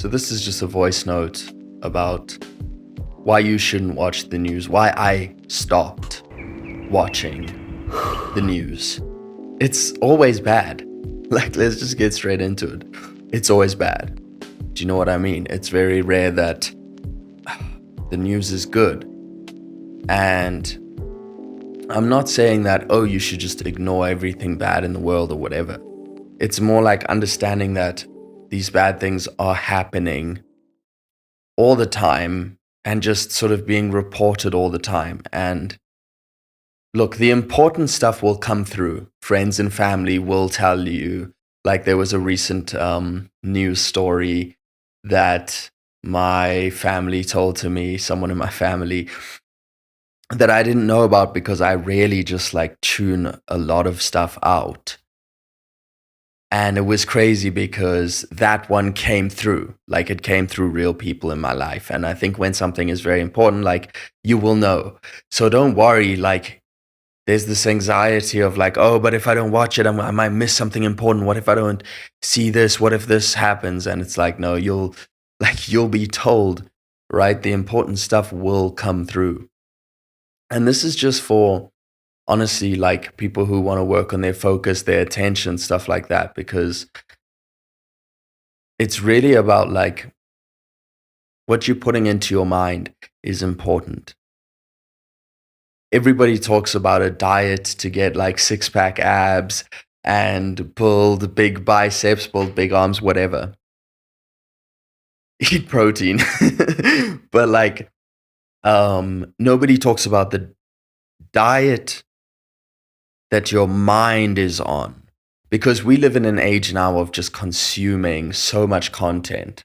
So this is just a voice note about why you shouldn't watch the news, why I stopped watching the news. It's always bad. Like, let's just get straight into it. It's always bad. Do you know what I mean? It's very rare that the news is good. And I'm not saying that, oh, you should just ignore everything bad in the world or whatever. It's more like understanding that these bad things are happening all the time and just sort of being reported all the time. And look, the important stuff will come through. Friends and family will tell you. Like, there was a recent news story that my family told to me, someone in my family, that I didn't know about because I really just like tune a lot of stuff out. And it was crazy because that one came through. Like, it came through real people in my life. And I think when something is very important, like, you will know. So don't worry, like, there's this anxiety of like, oh, but if I don't watch it, I might miss something important. What if I don't see this? What if this happens? And it's like, no, you'll be told, right? The important stuff will come through. And this is just for, honestly, like, people who want to work on their focus, their attention, stuff like that, because it's really about like what you're putting into your mind is important. Everybody talks about a diet to get like six-pack abs and build big biceps, build big arms, whatever. Eat protein. But like, nobody talks about the diet that your mind is on. Because we live in an age now of just consuming so much content.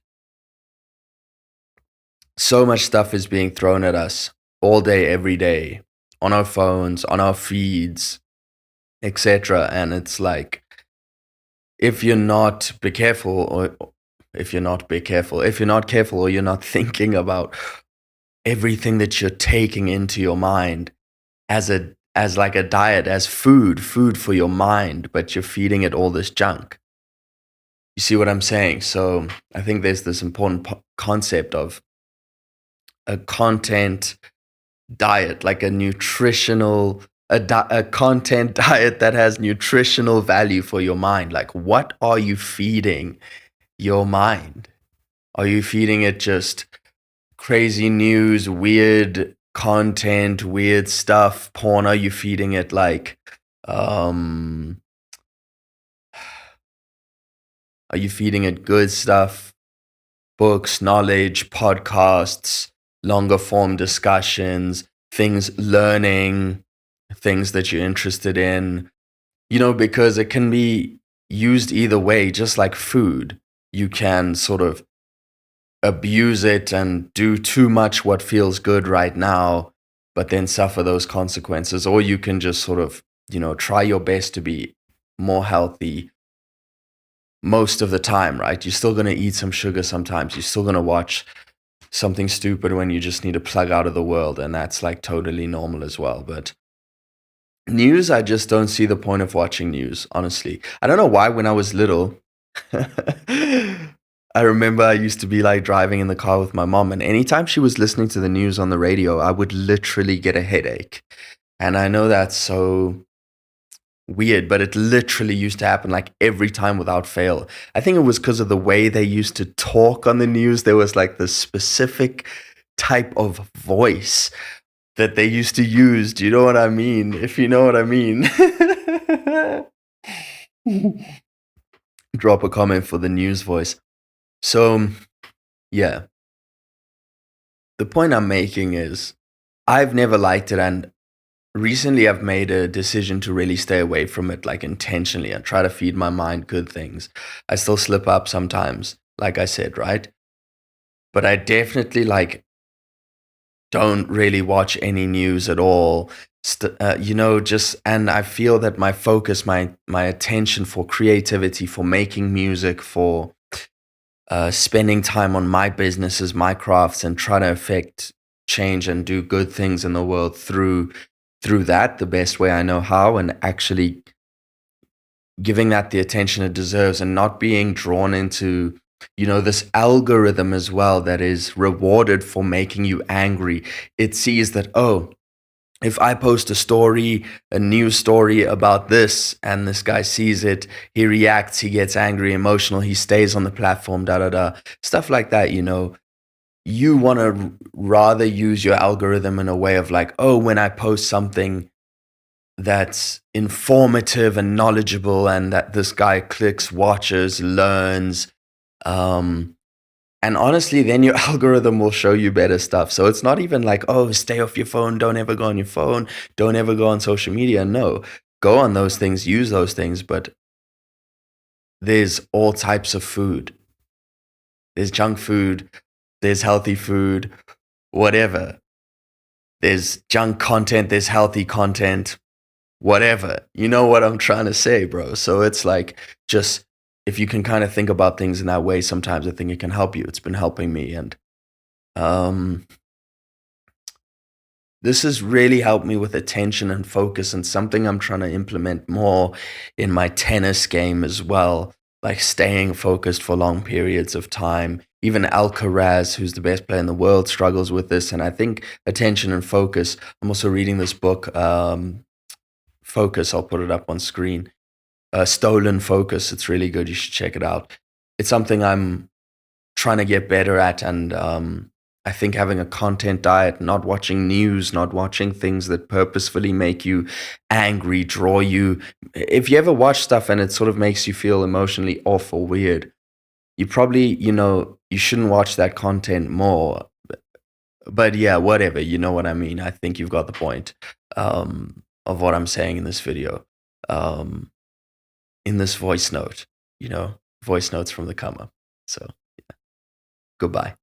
So much stuff is being thrown at us all day, every day, on our phones, on our feeds, etc. And it's like, if you're not careful, or if you're not careful, or you're not thinking about everything that you're taking into your mind as like a diet, as food for your mind, but you're feeding it all this junk. You see what I'm saying? So I think there's this important concept of a content diet, like a nutritional, a content diet that has nutritional value for your mind. Like, what are you feeding your mind? Are you feeding it just crazy news, weird content, weird stuff, porn? Are you feeding it like, are you feeding it good stuff, books, knowledge, podcasts, longer form discussions, things, learning, things that you're interested in? Because it can be used either way, just like food. You can sort of abuse it and do too much what feels good right now, but then suffer those consequences. Or you can just sort of, try your best to be more healthy most of the time, right? You're still going to eat some sugar sometimes. You're still going to watch something stupid when you just need to plug out of the world. And that's like totally normal as well. But news, I just don't see the point of watching news, honestly. I don't know why when I was little, I remember I used to be like driving in the car with my mom, and anytime she was listening to the news on the radio, I would literally get a headache. And I know that's so weird, but it literally used to happen like every time without fail. I think it was because of the way they used to talk on the news. There was like this specific type of voice that they used to use. Do you know what I mean? If you know what I mean. Drop a comment for the news voice. So, yeah. The point I'm making is I've never liked it, and recently I've made a decision to really stay away from it, like intentionally, and try to feed my mind good things. I still slip up sometimes, like I said, right? But I definitely like don't really watch any news at all. And I feel that my focus, my attention for creativity, for making music, for spending time on my businesses, my crafts, and trying to affect change and do good things in the world through that the best way I know how, and actually giving that the attention it deserves, and not being drawn into This algorithm as well that is rewarded for making you angry. It sees that, oh, if I post a news story about this, and this guy sees it, he reacts, he gets angry, emotional, he stays on the platform, da da da, stuff like that. You want to rather use your algorithm in a way of like, oh, when I post something that's informative and knowledgeable, and that this guy clicks, watches, learns, um, and honestly, then your algorithm will show you better stuff. So it's not even like, oh, stay off your phone, don't ever go on your phone, don't ever go on social media. No, go on those things, use those things, but there's all types of food. There's junk food, there's healthy food, whatever. There's junk content, there's healthy content, whatever. You know what I'm trying to say, bro. So it's like, just if you can kind of think about things in that way, sometimes I think it can help you. It's been helping me. And um, this has really helped me with attention and focus, and something I'm trying to implement more in my tennis game as well, like staying focused for long periods of time. Even Alcaraz, who's the best player in the world, struggles with this. And I think attention and focus. I'm also reading this book, Focus. I'll put it up on screen. Stolen Focus. It's really good. You should check it out. It's something I'm trying to get better at, and I think having a content diet, not watching news, not watching things that purposefully make you angry, draw you. If you ever watch stuff and it sort of makes you feel emotionally off or weird, you probably, you shouldn't watch that content more. But yeah, whatever, you know what I mean. I think you've got the point of what I'm saying in this video, um, in this voice note, voice notes from the come up. So, goodbye.